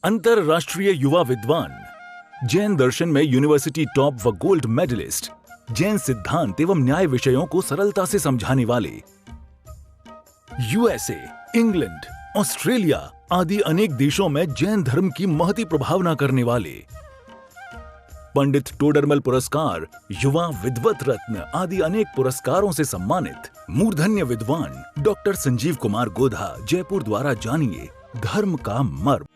अंतरराष्ट्रीय युवा विद्वान, जैन दर्शन में यूनिवर्सिटी टॉप व गोल्ड मेडलिस्ट, जैन सिद्धांत एवं न्याय विषयों को सरलता से समझाने वाले, यूएसए, इंग्लैंड, ऑस्ट्रेलिया आदि अनेक देशों में जैन धर्म की महती प्रभावना करने वाले, पंडित टोडरमल पुरस्कार, युवा विद्वत रत्न आदि अनेक पुरस्कारों से सम्मानित मूर्धन्य विद्वान डॉक्टर संजीव कुमार गोधा जयपुर द्वारा जानिए धर्म का मर्म।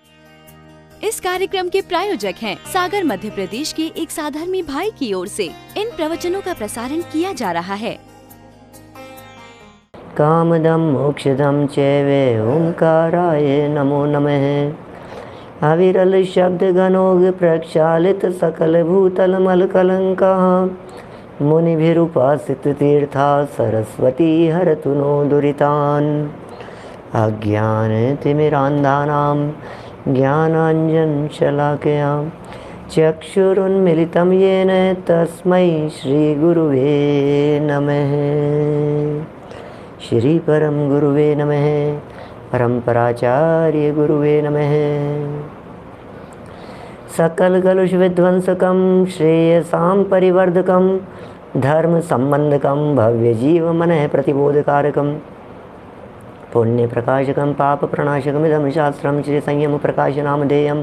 इस कार्यक्रम के प्रायोजक हैं सागर मध्य प्रदेश के एक साधर्मी भाई की ओर से इन प्रवचनों का प्रसारण किया जा रहा है। कामदम मोक्षदम चैवे ओंकाराय नमो नमः। अविरल शब्द गणोग प्रक्षालित सकल भूतल मल कलंका मुनिभिरुपासित तीर्था सरस्वती हरतु नो दुरितान्। अज्ञान तिमिरान्धानां ज्ञानाञ्जन शलाकया चक्षुरुन्मिलितं येन तस्मै श्री गुरुवे नमः। श्री परम गुरुवे नमः। परम्पराचार्य गुरुवे नमः। सकल कलुष विध्वंसकं श्रेयसां परिवर्धकं धर्म संबंधकं भव्य जीव मनः प्रतिबोधकारकं पुण्य प्रकाशकं पाप प्रणाशकमिदं शास्त्रं श्री संयम प्रकाश नामधेयम्।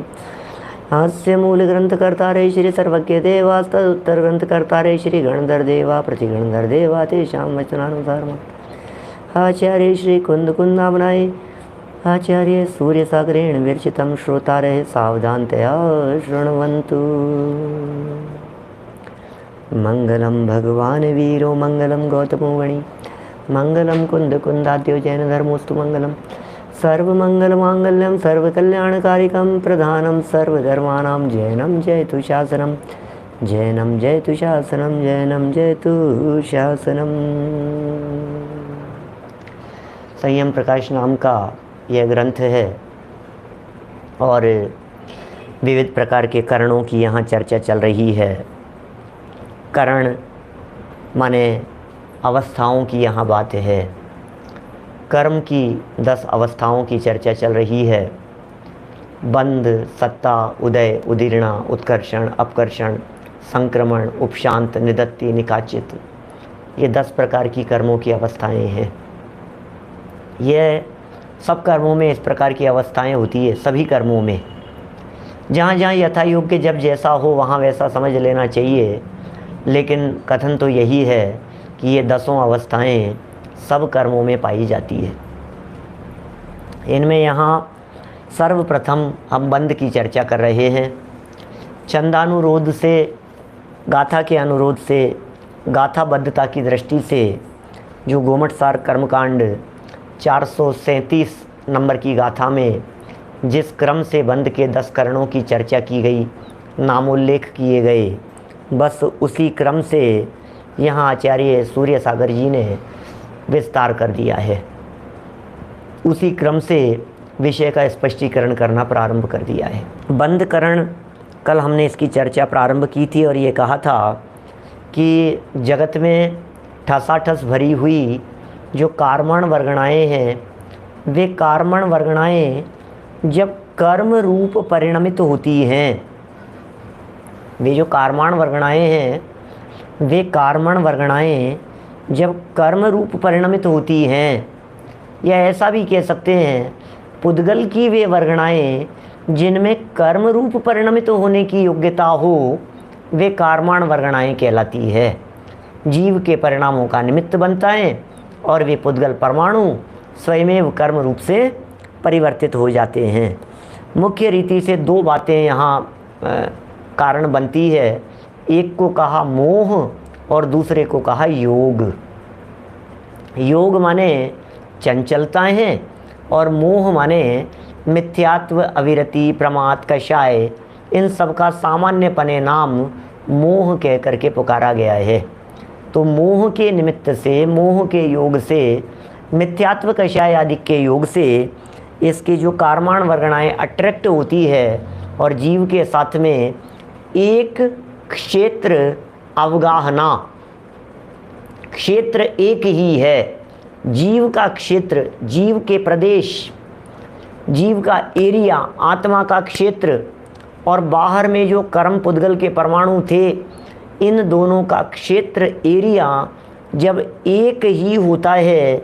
हास्य मूल ग्रंथकर्तारे श्री सर्वज्ञ देवास्तदुत्तर ग्रंथकर्तारे श्री गणधर देवा प्रतिगणधर देवा तेषां वचनानुसारम्। आचार्य श्री कुंद कुंदामनाय आचार्य सूर्य सागरेण विरचितं श्रोतारः सावधानतया शृण्वन्तु। मंगलम भगवान वीरो मंगलम गौतमो वणि मंगलम कुंद कुंदाद्यो जैन धर्मोस्तु मंगलम। सर्वमंगल मांगल्यम सर्वकल्याणकारिकं प्रधानम सर्वधर्माणां जैनम जयतु शासनम। जैनम जयतु शासनम। जैनम जयतु शासनम। संयम प्रकाश नाम का यह ग्रंथ है और विविध प्रकार के करणों की यहाँ चर्चा चल रही है। करण माने अवस्थाओं की यहाँ बात है। कर्म की 10 अवस्थाओं की चर्चा चल रही है। बंध, सत्ता, उदय, उदीर्णा, उत्कर्षण, अपकर्षण, संक्रमण, उपशांत, निदत्ति, निकाचित, ये 10 प्रकार की कर्मों की अवस्थाएं हैं। यह सब कर्मों में इस प्रकार की अवस्थाएं होती है। सभी कर्मों में जहाँ जहाँ यथा योग्य जब जैसा हो वहाँ वैसा समझ लेना चाहिए, लेकिन कथन तो यही है कि ये 10 अवस्थाएं सब कर्मों में पाई जाती है। इनमें यहाँ सर्वप्रथम हम बंध की चर्चा कर रहे हैं। छंदानुरोध से, गाथा के अनुरोध से, गाथाबद्धता की दृष्टि से जो गोमटसार कर्मकांड 437 नंबर की गाथा में जिस क्रम से बंध के 10 करणों की चर्चा की गई, नामोल्लेख किए गए, बस उसी क्रम से यहाँ आचार्य सूर्य सागर जी ने विस्तार कर दिया है। उसी क्रम से विषय का स्पष्टीकरण करना प्रारंभ कर दिया है। बंध करण, कल हमने इसकी चर्चा प्रारंभ की थी और ये कहा था कि जगत में ठसाठस भरी हुई जो कार्मण वर्गणाएँ हैं, वे कार्मण वर्गणाएँ जब कर्म रूप परिणमित होती हैं, वे जो कार्मण वर्गणाएँ हैं, वे कार्मण वर्गणाएँ जब कर्म रूप परिणमित होती हैं, या ऐसा भी कह सकते हैं पुद्गल की वे वर्गणाएँ जिनमें कर्म रूप परिणमित होने की योग्यता हो, वे कार्मण वर्गणाएँ कहलाती है। जीव के परिणामों का निमित्त बनता है और वे पुद्गल परमाणु स्वयमेव कर्म रूप से परिवर्तित हो जाते हैं। मुख्य रीति से 2 बातें यहाँ कारण बनती है। एक को कहा मोह और दूसरे को कहा योग। योग माने चंचलता है और मोह माने मिथ्यात्व, अविरति, प्रमाद, कषाय, इन सब का सामान्य पने नाम मोह कह करके पुकारा गया है। तो मोह के निमित्त से, मोह के योग से, मिथ्यात्व, कषाय आदि के योग से इसकी जो कार्माण वर्गणाएँ अट्रैक्ट होती है और जीव के साथ में एक क्षेत्र अवगाहना, क्षेत्र एक ही है, जीव का क्षेत्र, जीव के प्रदेश, जीव का एरिया, आत्मा का क्षेत्र, और बाहर में जो कर्म पुद्गल के परमाणु थे, इन दोनों का क्षेत्र, एरिया जब एक ही होता है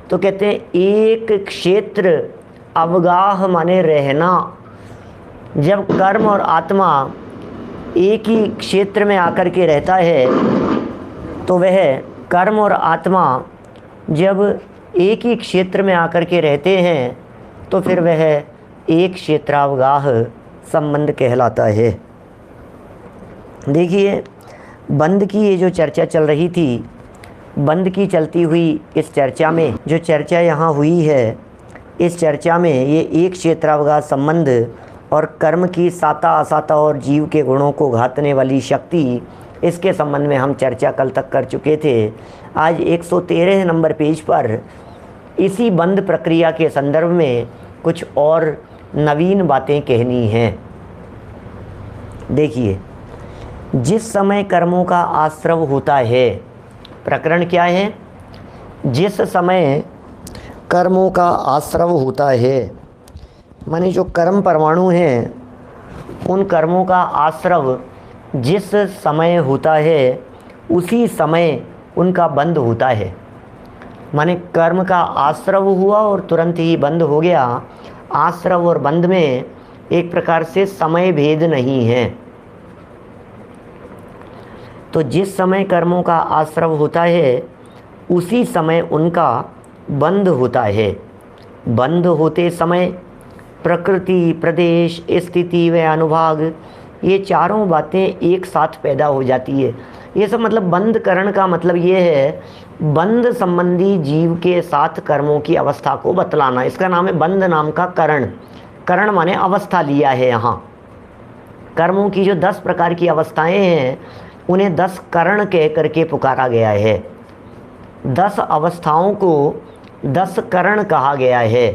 तो कहते हैं एक क्षेत्र अवगाह माने रहना। जब कर्म और आत्मा एक ही क्षेत्र में आकर के रहता है तो वह कर्म और आत्मा जब एक ही क्षेत्र में आकर के रहते हैं तो फिर वह एक क्षेत्रावगाह संबंध कहलाता है। देखिए, बंध की ये जो चर्चा चल रही थी, बंध की चलती हुई इस चर्चा में जो चर्चा यहाँ हुई है, इस चर्चा में ये एक क्षेत्रावगाह संबंध और कर्म की साता असाता और जीव के गुणों को घातने वाली शक्ति, इसके संबंध में हम चर्चा कल तक कर चुके थे। आज 113 नंबर पेज पर इसी बंध प्रक्रिया के संदर्भ में कुछ और नवीन बातें कहनी हैं। देखिए, जिस समय कर्मों का आश्रव होता है, प्रकरण क्या है? जिस समय कर्मों का आश्रव होता है, माने जो कर्म परमाणु हैं, उन कर्मों का आश्रव जिस समय होता है उसी समय उनका बंध होता है। माने कर्म का आश्रव हुआ और तुरंत ही बंध हो गया। आश्रव और बंध में एक प्रकार से समय भेद नहीं है। तो जिस समय कर्मों का आश्रव होता है उसी समय उनका बंध होता है। बंध होते समय प्रकृति, प्रदेश, स्थिति व अनुभाग, ये चारों बातें एक साथ पैदा हो जाती है। ये सब मतलब बंध करण का मतलब ये है बंध संबंधी जीव के साथ कर्मों की अवस्था को बतलाना। इसका नाम है बंध नाम का करण। करण माने अवस्था लिया है। यहाँ कर्मों की जो 10 प्रकार की अवस्थाएं हैं उन्हें 10 करण कह करके पुकारा गया है। 10 अवस्थाओं को 10 करण कहा गया है।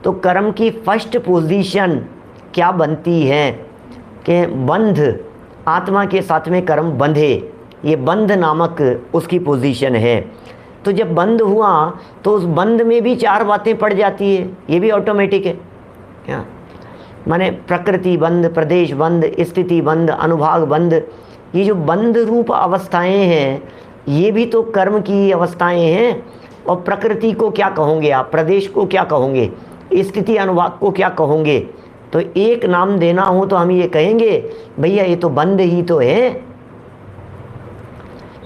तो कर्म की फर्स्ट पोजीशन क्या बनती है कि बंध, आत्मा के साथ में कर्म बंधे, ये बंध नामक उसकी पोजीशन है। तो जब बंध हुआ तो उस बंध में भी 4 बातें पड़ जाती है, ये भी ऑटोमेटिक है क्या? माने प्रकृति बंध, प्रदेश बंध, स्थिति बंध, अनुभाग बंध, ये जो बंध रूप अवस्थाएं हैं ये भी तो कर्म की अवस्थाएं हैं। और प्रकृति को क्या कहोगे आप, प्रदेश को क्या कहोगे, स्थिति अनुभाग को क्या कहोगे? तो एक नाम देना हो तो हम ये कहेंगे भैया ये तो बंध ही तो है।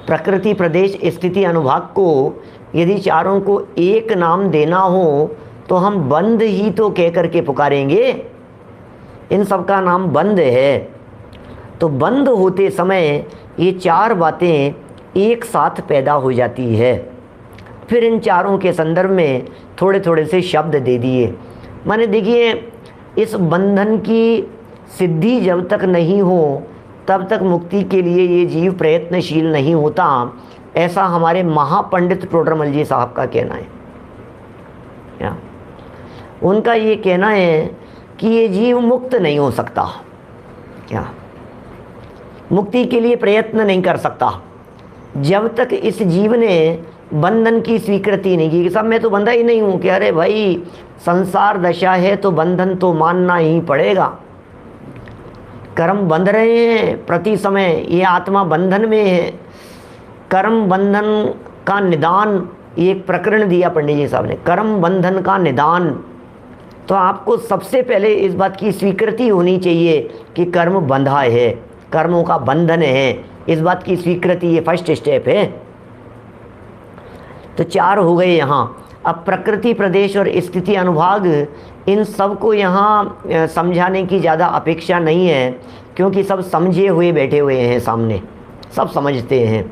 प्रकृति, प्रदेश, स्थिति, अनुभाग को यदि चारों को एक नाम देना हो तो हम बंध ही तो कह करके पुकारेंगे। इन सब का नाम बंध है। तो बंध होते समय ये 4 बातें एक साथ पैदा हो जाती है। फिर इन चारों के संदर्भ में थोड़े थोड़े से शब्द दे दिए। माने देखिए, इस बंधन की सिद्धि जब तक नहीं हो तब तक मुक्ति के लिए ये जीव प्रयत्नशील नहीं होता, ऐसा हमारे महापंडित टोडरमल जी साहब का कहना है। क्या उनका ये कहना है कि ये जीव मुक्त नहीं हो सकता, क्या मुक्ति के लिए प्रयत्न नहीं कर सकता जब तक इस जीव ने बंधन की स्वीकृति नहीं की। सब मैं तो बंधा ही नहीं हूँ कि अरे भाई संसार दशा है तो बंधन तो मानना ही पड़ेगा। कर्म बंध रहे हैं प्रति समय, ये आत्मा बंधन में है। कर्म बंधन का निदान, ये एक प्रकरण दिया पंडित जी साहब ने, कर्म बंधन का निदान। तो आपको सबसे पहले इस बात की स्वीकृति होनी चाहिए कि कर्म बंधा है, कर्मों का बंधन है, इस बात की स्वीकृति, ये फर्स्ट स्टेप है। तो 4 हो गए यहाँ। अब प्रकृति, प्रदेश और स्थिति, अनुभाग, इन सब को यहाँ समझाने की ज़्यादा अपेक्षा नहीं है क्योंकि सब समझे हुए बैठे हुए हैं सामने, सब समझते हैं।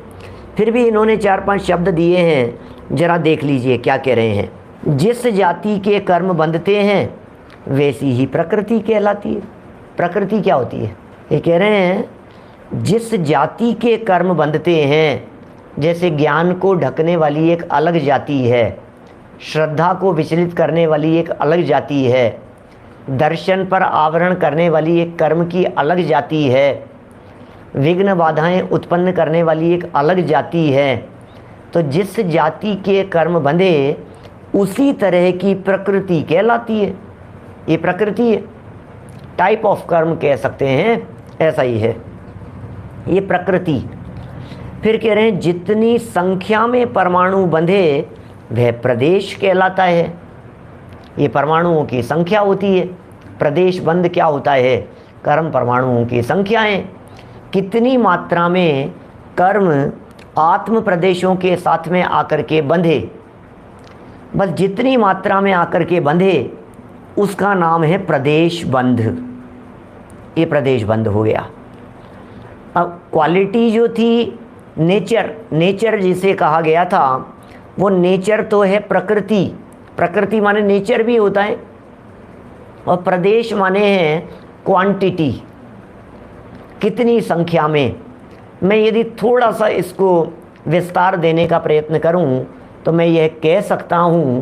फिर भी इन्होंने 4-5 शब्द दिए हैं, जरा देख लीजिए क्या कह रहे हैं। जिस जाति के कर्म बंधते हैं वैसी ही प्रकृति कहलाती है। प्रकृति क्या होती है? ये कह रहे हैं जिस जाति के कर्म बंधते हैं, जैसे ज्ञान को ढकने वाली एक अलग जाति है, श्रद्धा को विचलित करने वाली एक अलग जाति है, दर्शन पर आवरण करने वाली एक कर्म की अलग जाति है, विघ्न बाधाएं उत्पन्न करने वाली एक अलग जाति है। तो जिस जाति के कर्म बंधे उसी तरह की प्रकृति कहलाती है। ये प्रकृति है, टाइप ऑफ कर्म कह सकते हैं, ऐसा ही है ये प्रकृति। फिर कह रहे हैं जितनी संख्या में परमाणु बंधे वह प्रदेश कहलाता है। ये परमाणुओं की संख्या होती है। प्रदेश बंध क्या होता है? कर्म परमाणुओं की संख्या है। कितनी मात्रा में कर्म आत्म प्रदेशों के साथ में आकर के बंधे, बस जितनी मात्रा में आकर के बंधे उसका नाम है प्रदेश बंध। ये प्रदेश बंध हो गया। अब क्वालिटी जो थी नेचर, नेचर जिसे कहा गया था वो नेचर तो है प्रकृति, प्रकृति माने नेचर भी होता है, और प्रदेश माने हैं क्वांटिटी, कितनी संख्या में। मैं यदि थोड़ा सा इसको विस्तार देने का प्रयत्न करूं तो मैं यह कह सकता हूं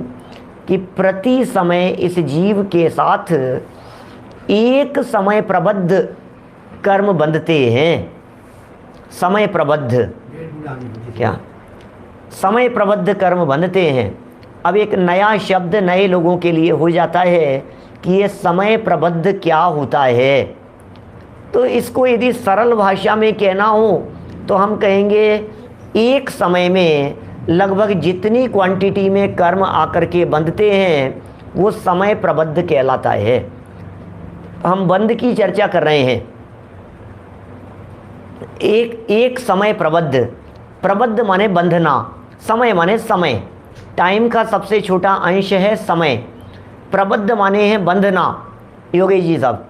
कि प्रति समय इस जीव के साथ एक समय प्रबद्ध कर्म बंधते हैं। समय प्रबद्ध क्या? समय प्रबद्ध कर्म बंधते हैं। अब एक नया शब्द नए लोगों के लिए हो जाता है कि ये समय प्रबद्ध क्या होता है। तो इसको यदि सरल भाषा में कहना हो तो हम कहेंगे एक समय में लगभग जितनी क्वांटिटी में कर्म आकर के बंधते हैं वो समय प्रबद्ध कहलाता है। हम बंध की चर्चा कर रहे हैं। एक समय प्रबद्ध, प्रबद्ध माने बंधना, समय माने समय, टाइम का सबसे छोटा अंश है समय, प्रबद्ध माने हैं बंधना। योगेश जी साहब,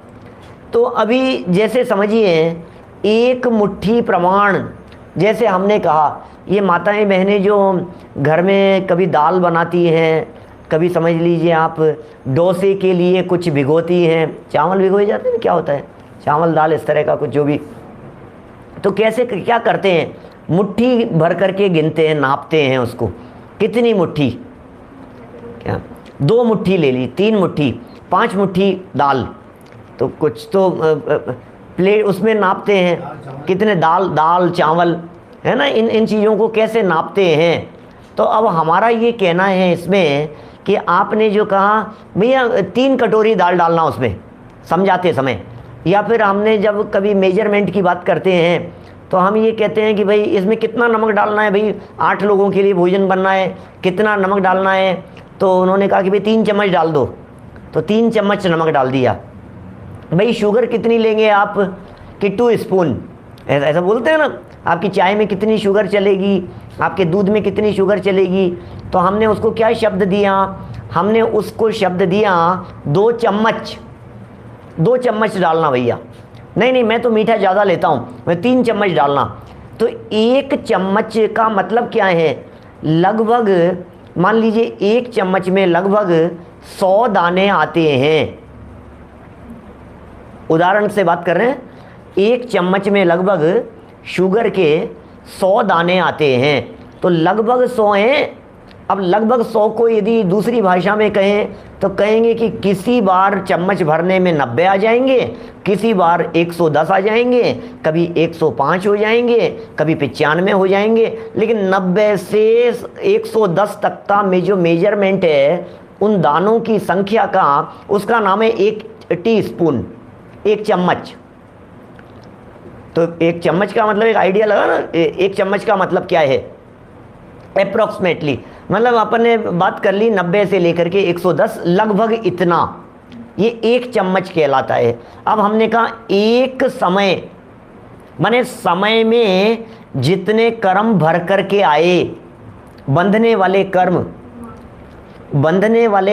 तो अभी जैसे समझिए एक मुट्ठी प्रमाण, जैसे हमने कहा ये माताएं बहनें जो घर में कभी दाल बनाती हैं, कभी समझ लीजिए आप डोसे के लिए कुछ भिगोती हैं, चावल भिगोए जाते हैं, क्या होता है चावल दाल इस तरह का कुछ जो भी, तो कैसे क्या करते हैं, मुट्ठी भर करके गिनते हैं, नापते हैं उसको, कितनी मुट्ठी, क्या 2 मुट्ठी ले ली, 3 मुट्ठी, 5 मुट्ठी दाल, तो कुछ तो प्लेट उसमें नापते हैं कितने दाल चावल, है ना। इन चीज़ों को कैसे नापते हैं। तो अब हमारा ये कहना है इसमें कि आपने जो कहा भैया 3 कटोरी दाल डालना उसमें समझाते समय, या फिर हमने जब कभी मेजरमेंट की बात करते हैं तो हम ये कहते हैं कि भाई इसमें कितना नमक डालना है, भाई 8 लोगों के लिए भोजन बनना है, कितना नमक डालना है, तो उन्होंने कहा कि भाई 3 चम्मच डाल दो, तो 3 चम्मच नमक डाल दिया। भाई शुगर कितनी लेंगे आप, कि 2 स्पून, ऐसा बोलते हैं ना, आपकी चाय में कितनी शुगर चलेगी, आपके दूध में कितनी शुगर चलेगी, तो हमने उसको क्या शब्द दिया, हमने उसको शब्द दिया 2 चम्मच, 2 चम्मच डालना भैया, नहीं मैं तो मीठा ज़्यादा लेता हूँ, मैं 3 चम्मच डालना। तो 1 चम्मच का मतलब क्या है, लगभग मान लीजिए 1 चम्मच में लगभग 100 दाने आते हैं। उदाहरण से बात कर रहे हैं, 1 चम्मच में लगभग शुगर के 100 दाने आते हैं, तो लगभग 100 हैं। अब लगभग 100 को यदि दूसरी भाषा में कहें तो कहेंगे कि किसी बार चम्मच भरने में 90 आ जाएंगे, किसी बार 110 आ जाएंगे, कभी 105 हो जाएंगे, कभी 95 हो जाएंगे, लेकिन 90 से 110 तक का जो मेजरमेंट है उन दानों की संख्या का, उसका नाम है 1 टीस्पून, 1 चम्मच। तो 1 चम्मच का मतलब एक आइडिया लगा ना, 1 चम्मच का मतलब क्या है अप्रोक्सीमेटली, मतलब अपन ने बात कर ली 90 से लेकर के 110, लगभग इतना, ये 1 चम्मच कहलाता है। अब हमने कहा एक समय माने समय में जितने कर्म भर करके आए, बंधने वाले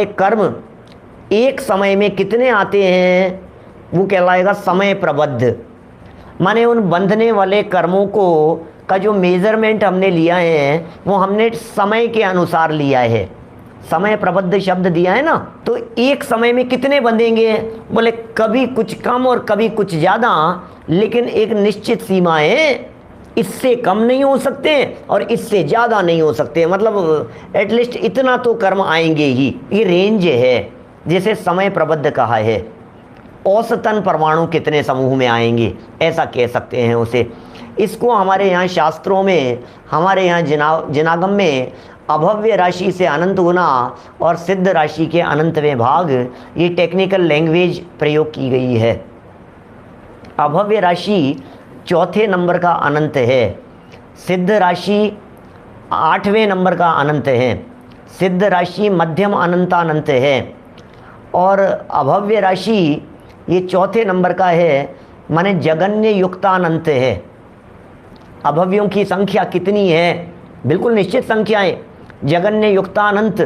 कर्म एक समय में कितने आते हैं वो कहलाएगा समय प्रबद्ध। माने उन बंधने वाले कर्मों को का जो मेजरमेंट हमने लिया है वो हमने समय के अनुसार लिया है, समय प्रबद्ध शब्द दिया है ना। तो एक समय में कितने बंधेंगे, बोले कभी कुछ कम और कभी कुछ ज़्यादा, लेकिन एक निश्चित सीमा है, इससे कम नहीं हो सकते और इससे ज़्यादा नहीं हो सकते, मतलब एटलीस्ट इतना तो कर्म आएंगे ही, ये रेंज है जिसे समय प्रबद्ध कहा है। औसतन परमाणु कितने समूह में आएंगे ऐसा कह सकते हैं उसे। इसको हमारे यहाँ शास्त्रों में, हमारे यहाँ जिनागम में अभव्य राशि से अनंत गुना और सिद्ध राशि के अनंतवें भाग, ये टेक्निकल लैंग्वेज प्रयोग की गई है। अभव्य राशि चौथे नंबर का अनंत है, सिद्ध राशि 8वें नंबर का अनंत है, सिद्ध राशि मध्यम अनंतानंत है, और अभव्य राशि ये चौथे नंबर का है, माने जगन्य युक्तानंत है। अभव्यों की संख्या कितनी है? बिल्कुल निश्चित संख्याएं। जगन्य युक्तानंत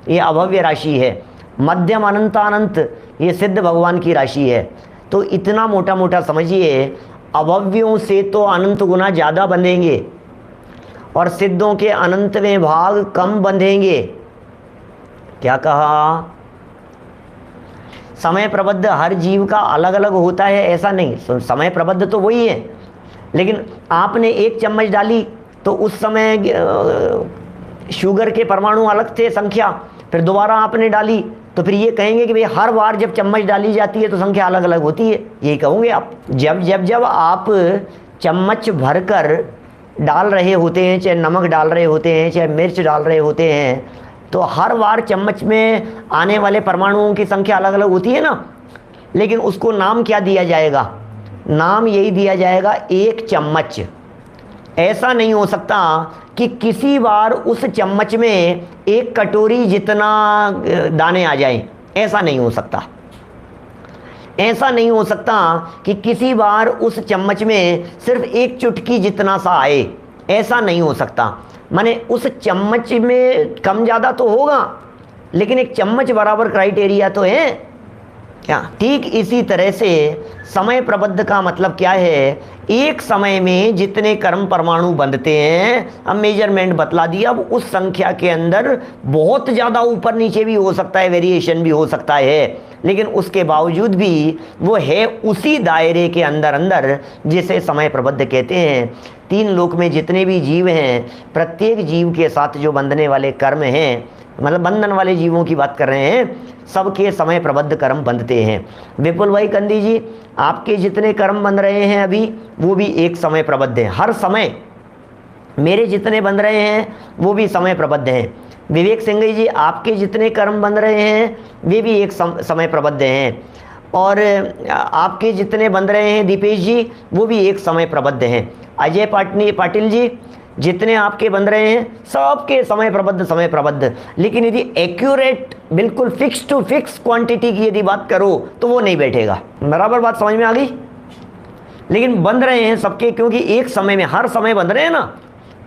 ये अभव्य राशि है, मध्यम अनंतानंत ये सिद्ध भगवान की राशि है। तो इतना मोटा मोटा समझिए, अभव्यों से तो अनंत गुना ज़्यादा बंधेंगे और सिद्धों के अनंतवें भाग कम बंधेंगे। क्या कहा? समय प्रबद्ध हर जीव का अलग अलग होता है ऐसा नहीं, समय प्रबद्ध तो वही है, लेकिन आपने एक चम्मच डाली तो उस समय शुगर के परमाणु अलग थे संख्या, फिर दोबारा आपने डाली तो फिर ये कहेंगे कि भाई हर बार जब चम्मच डाली जाती है तो संख्या अलग अलग होती है, यही कहोगे आप। जब आप चम्मच भरकर डाल रहे होते हैं, चाहे नमक डाल रहे होते हैं, चाहे मिर्च डाल रहे होते हैं, तो हर बार चम्मच में आने वाले परमाणुओं की संख्या अलग अलग होती है ना, लेकिन उसको नाम क्या दिया जाएगा? नाम यही दिया जाएगा एक चम्मच। ऐसा नहीं हो सकता कि किसी बार उस चम्मच में एक कटोरी जितना दाने आ जाएं, ऐसा नहीं हो सकता। ऐसा नहीं हो सकता कि किसी बार उस चम्मच में सिर्फ एक चुटकी जितना सा आए, ऐसा नहीं हो सकता। माने उस चम्मच में कम ज़्यादा तो होगा, लेकिन एक चम्मच बराबर क्राइटेरिया तो है क्या? ठीक इसी तरह से समय प्रबद्ध का मतलब क्या है? एक समय में जितने कर्म परमाणु बंधते हैं, अब मेजरमेंट बतला दिया, अब उस संख्या के अंदर बहुत ज़्यादा ऊपर नीचे भी हो सकता है, वेरिएशन भी हो सकता है, लेकिन उसके बावजूद भी वो है उसी दायरे के अंदर अंदर जिसे समय प्रबद्ध कहते हैं। तीन लोक में जितने भी जीव हैं, प्रत्येक जीव के साथ जो बंधने वाले कर्म हैं, मतलब बंधन वाले जीवों की बात कर रहे हैं, सबके समय प्रबद्ध कर्म बंधते हैं। विपुल भाई कंदी जी, आपके जितने कर्म बंध रहे हैं अभी, वो भी एक समय प्रबद्ध हैं। हर समय मेरे जितने बंध रहे हैं वो भी समय प्रबद्ध हैं। विवेक सिंह जी, आपके जितने कर्म बंध रहे हैं वे भी एक समय प्रबद्ध हैं, और आपके जितने बंध रहे हैं दीपेश जी, वो भी एक समय प्रबद्ध हैं। अजय पाटिल जी, जितने आपके बन रहे हैं सबके समय प्रबद्ध, लेकिन यदि एक्यूरेट बिल्कुल फिक्स टू फिक्स क्वांटिटी की यदि बात करो तो वो नहीं बैठेगा। बराबर बात समझ में आ गई? लेकिन बंध रहे हैं सबके, क्योंकि एक समय में, हर समय बंध रहे हैं ना।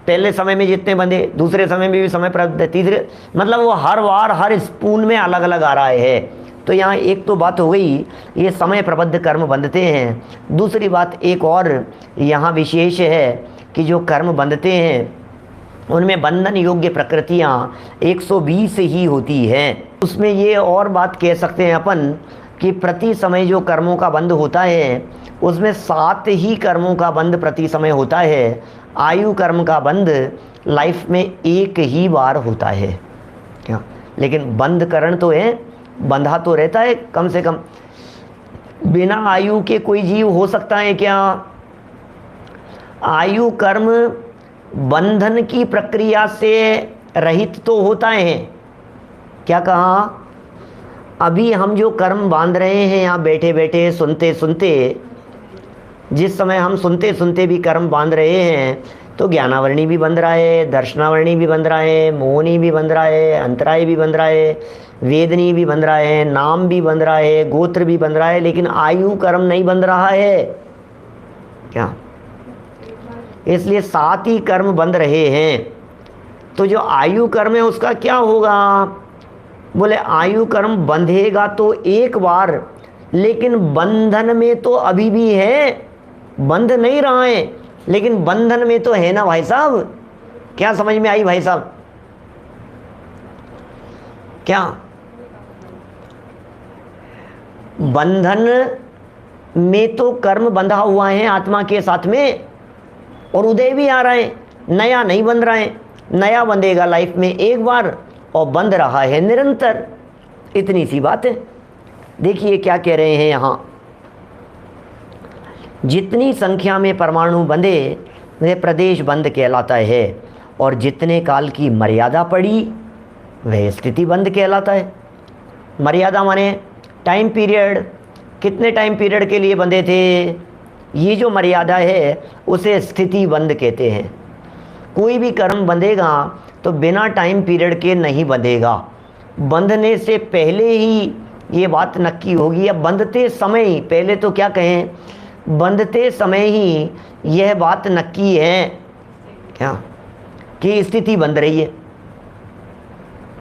पहले समय में जितने बंधे, दूसरे समय में भी समय प्रबद्ध, तीसरे, मतलब वो हर बार हर स्पून में अलग अलग आ रहा है। तो यहाँ एक तो बात हो गई, ये समय प्रबद्ध कर्म बंधते हैं। दूसरी बात एक और यहाँ विशेष है कि जो कर्म बंधते हैं उनमें बंधन योग्य प्रकृतियाँ 120 ही होती हैं। उसमें ये और बात कह सकते हैं अपन कि प्रति समय जो कर्मों का बंध होता है उसमें 7 ही कर्मों का बंध प्रति समय होता है। आयु कर्म का बंध लाइफ में एक ही बार होता है क्या? लेकिन बंधकरण तो है, बंधा तो रहता है कम से कम। बिना आयु के कोई जीव हो सकता है क्या? आयु कर्म बंधन की प्रक्रिया से रहित तो होता है। क्या कहा? अभी हम जो कर्म बांध रहे हैं यहाँ बैठे बैठे सुनते सुनते, जिस समय हम सुनते सुनते भी कर्म बांध रहे हैं तो ज्ञानावरणी भी बंध रहा है, दर्शनावरणी भी बंध रहा है, मोहनी भी बंध रहा है, अंतराय भी बंध रहा है, वेदनी भी बंध रहा है, नाम भी बंध रहा है, गोत्र भी बंध रहा है, लेकिन आयु कर्म नहीं बंध रहा है क्या? इसलिए 7 ही कर्म बंध रहे हैं। तो जो आयु कर्म है उसका क्या होगा? बोले आयु कर्म बंधेगा तो एक बार, लेकिन बंधन में तो अभी भी है, बंध नहीं रहा है लेकिन बंधन में तो है ना भाई साहब। क्या समझ में आई भाई साहब? क्या बंधन में तो कर्म बंधा हुआ है आत्मा के साथ में, और उदय भी आ रहा है, नया नहीं बंध रहा है। नया बंधेगा लाइफ में एक बार और बंध रहा है निरंतर। इतनी सी बात है। देखिए क्या कह रहे हैं यहाँ, जितनी संख्या में परमाणु बंधे वे प्रदेश बंध कहलाता है, और जितने काल की मर्यादा पड़ी वह स्थिति बंध कहलाता है। मर्यादा माने टाइम पीरियड, कितने टाइम पीरियड के लिए बंधे थे, ये जो मर्यादा है उसे स्थिति बंध कहते हैं। कोई भी कर्म बंधेगा तो बिना टाइम पीरियड के नहीं बंधेगा, बंधने से पहले ही ये बात नक्की होगी, या बंधते समय ही, पहले तो क्या कहें, बंधते समय ही यह बात नक्की है क्या कि स्थिति बंध रही है।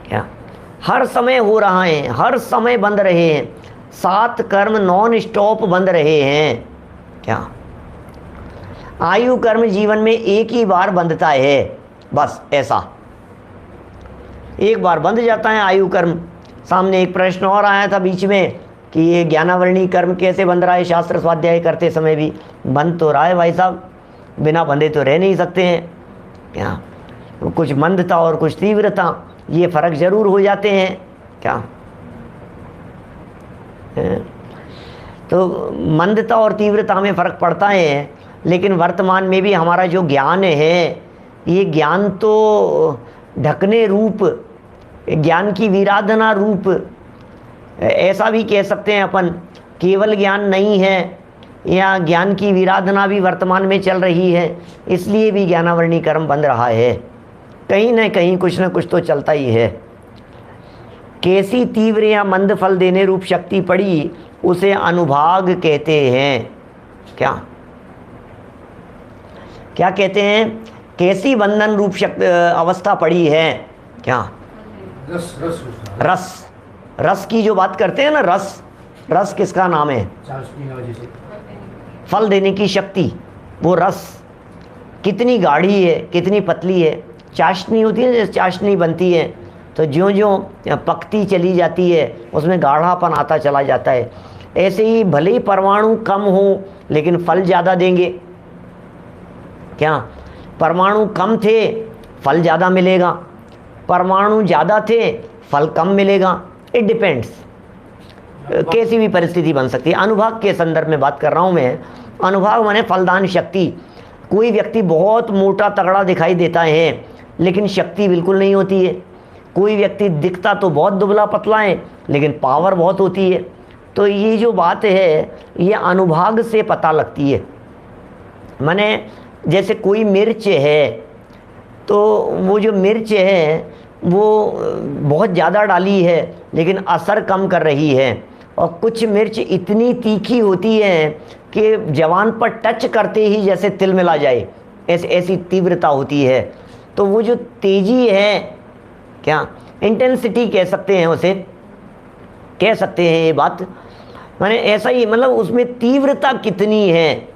क्या हर समय हो रहा है, हर समय बंध रहे हैं, 7 कर्म नॉन स्टॉप बंध रहे हैं। क्या आयु कर्म जीवन में एक ही बार बंधता है, बस ऐसा एक बार बंध जाता है आयु कर्म। सामने एक प्रश्न और आया था बीच में कि ये ज्ञानावरणी कर्म कैसे बंध रहा है, शास्त्र स्वाध्याय करते समय भी बंध तो रहा है भाई साहब, बिना बंधे तो रह नहीं सकते हैं। क्या कुछ मंदता और कुछ तीव्रता, ये फर्क जरूर हो जाते हैं। क्या तो मंदता और तीव्रता में फ़र्क पड़ता है, लेकिन वर्तमान में भी हमारा जो ज्ञान है, ये ज्ञान तो ढकने रूप, ज्ञान की विराधना रूप, ऐसा भी कह सकते हैं अपन, केवल ज्ञान नहीं है, या ज्ञान की विराधना भी वर्तमान में चल रही है, इसलिए भी ज्ञानावरणी कर्म बंध रहा है। कहीं ना कहीं कुछ ना कुछ तो चलता ही है। कैसी तीव्र या मंद फल देने रूप शक्ति पड़ी उसे अनुभाग कहते हैं। क्या क्या कहते हैं, कैसी बंधन रूप अवस्था पड़ी है। क्या रस रस रस, रस की जो बात करते हैं ना, रस, रस किसका नाम है, फल देने की शक्ति, वो रस कितनी गाढ़ी है, कितनी पतली है। चाशनी होती है, जैसे चाशनी बनती है तो ज्यों ज्यों पकती चली जाती है उसमें गाढ़ापन आता चला जाता है। ऐसे ही भले ही परमाणु कम हो लेकिन फल ज़्यादा देंगे। क्या परमाणु कम थे फल ज़्यादा मिलेगा, परमाणु ज़्यादा थे फल कम मिलेगा। इट डिपेंड्स, कैसी भी परिस्थिति बन सकती है। अनुभाग के संदर्भ में बात कर रहा हूँ मैं। अनुभाग माने फलदान शक्ति। कोई व्यक्ति बहुत मोटा तगड़ा दिखाई देता है लेकिन शक्ति बिल्कुल नहीं होती है। कोई व्यक्ति दिखता तो बहुत दुबला पतला है लेकिन पावर बहुत होती है। तो ये जो बात है ये अनुभाग से पता लगती है। माने जैसे कोई मिर्च है तो वो जो मिर्च है वो बहुत ज़्यादा डाली है लेकिन असर कम कर रही है, और कुछ मिर्च इतनी तीखी होती है कि जवान पर टच करते ही जैसे तिल मिला जाए, ऐसी तीव्रता होती है। तो वो जो तेजी है, क्या इंटेंसिटी कह सकते हैं उसे, कह सकते हैं ये बात, माने ऐसा ही, मतलब उसमें तीव्रता कितनी है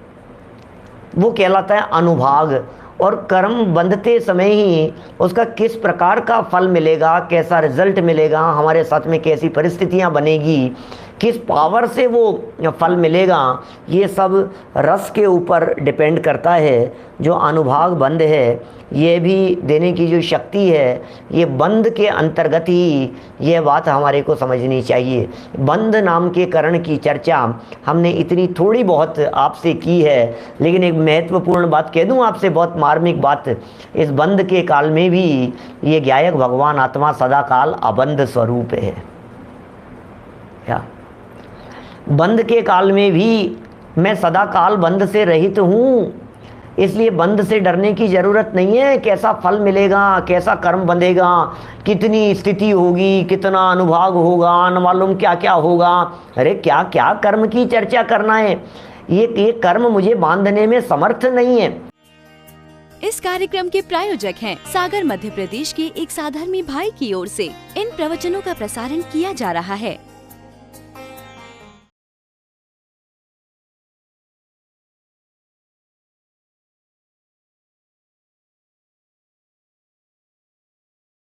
वो कहलाता है अनुभाग। और कर्म बंधते समय ही उसका किस प्रकार का फल मिलेगा, कैसा रिजल्ट मिलेगा, हमारे साथ में कैसी परिस्थितियां बनेगी, किस पावर से वो फल मिलेगा, ये सब रस के ऊपर डिपेंड करता है। जो अनुभाग बंध है ये भी देने की जो शक्ति है, ये बंध के अंतर्गत ही ये बात हमारे को समझनी चाहिए। बंध नाम के करण की चर्चा हमने इतनी थोड़ी बहुत आपसे की है, लेकिन एक महत्वपूर्ण बात कह दूं आपसे, बहुत मार्मिक बात। इस बंध के काल में भी ये ज्ञायक भगवान आत्मा सदा काल अबंध स्वरूप है। क्या बंध के काल में भी मैं सदा काल बंध से रहित हूँ, इसलिए बंध से डरने की ज़रूरत नहीं है। कैसा फल मिलेगा, कैसा कर्म बंधेगा, कितनी स्थिति होगी, कितना अनुभाग होगा, न मालूम क्या क्या होगा। अरे क्या क्या कर्म की चर्चा करना है, ये कर्म मुझे बांधने में समर्थ नहीं है। इस कार्यक्रम के प्रायोजक हैं सागर मध्य प्रदेश के एक साधर्मी भाई की ओर से इन प्रवचनों का प्रसारण किया जा रहा है।